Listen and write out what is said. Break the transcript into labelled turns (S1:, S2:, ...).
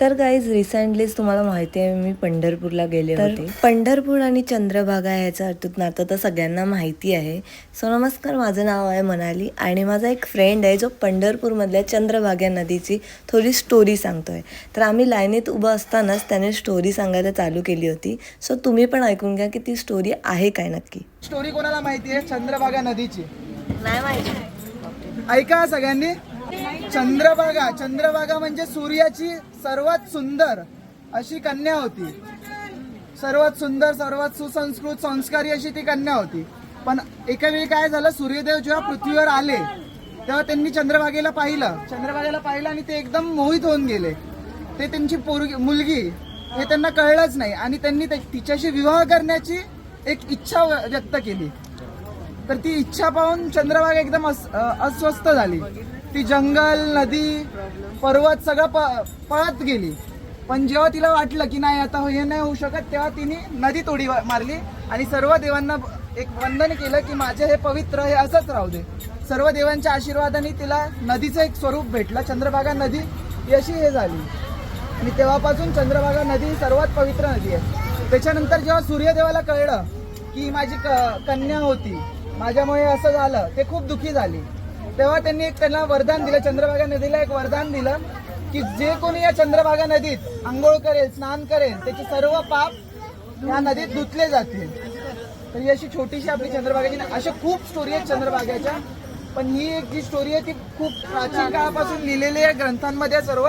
S1: तर गाईज रिसेंटलीच तुम्हाला माहिती आहे मी पंढरपूरला गेले होते. पंढरपूर आणि चंद्रभागा ह्याचं अतूट नातं तर सगळ्यांना माहिती आहे. सो नमस्कार, माझं नाव आहे मनाली आणि माझा एक फ्रेंड आहे जो पंढरपूरमधल्या चंद्रभागा नदीची थोडी स्टोरी सांगतोय. तर आम्ही लाईनीत उभं असतानाच त्याने स्टोरी सांगायला चालू केली होती. सो तुम्ही पण ऐकून घ्या की ती स्टोरी आहे काय नक्की.
S2: स्टोरी कोणाला माहिती आहे चंद्रभागा नदीची?
S1: नाही माहिती.
S2: ऐका सगळ्यांनी. चंद्रभागा म्हणजे सूर्याची सर्वात सुंदर अशी कन्या होती. सर्वात सुंदर, सर्वात सुसंस्कृत, संस्कारी अशी ती कन्या होती. पण एका वेळी काय झालं, सूर्यदेव जेव्हा पृथ्वीवर आले तेव्हा त्यांनी चंद्रभागेला पाहिलं आणि ते एकदम मोहित होऊन गेले. ते त्यांची मुलगी हे त्यांना कळलंच नाही आणि त्यांनी तिच्याशी विवाह करण्याची एक इच्छा व्यक्त केली. तर ती इच्छा पाहून चंद्रभागा एकदम अस्वस्थ झाली. ती जंगल, नदी, पर्वत सगळं पळत गेली. पण जेव्हा तिला वाटलं की नाही आता हे नाही होऊ शकत, तेव्हा तिने नदीत उडी मारली आणि सर्व देवांना एक वंदन केलं की माझे हे पवित्र हे असंच राहू दे. सर्व देवांच्या आशीर्वादाने तिला नदीचं एक स्वरूप भेटलं. चंद्रभागा नदी ही अशी हे झाली आणि तेव्हापासून चंद्रभागा नदी ही सर्वात पवित्र नदी आहे. त्याच्यानंतर जेव्हा सूर्यदेवाला कळलं की माझी कन्या होती, माझ्यामुळे असं झालं, ते खूप दुःखी झाली. तेव्हा त्यांनी त्यांना वरदान दिलं, चंद्रभागा नदीला एक वरदान दिलं की जे कोणी या चंद्रभागा नदीत आंघोळ करेल, स्नान करेल, त्याचे सर्व पाप या नदीत धुतले जातील. तर ही अशी छोटीशी आपली चंद्रभागाची, अशा खूप स्टोरी आहेत चंद्रभागाच्या. पण ही एक जी स्टोरी आहे ती खूप प्राचीन काळापासून लिहिलेली आहे ग्रंथांमध्ये सर्व.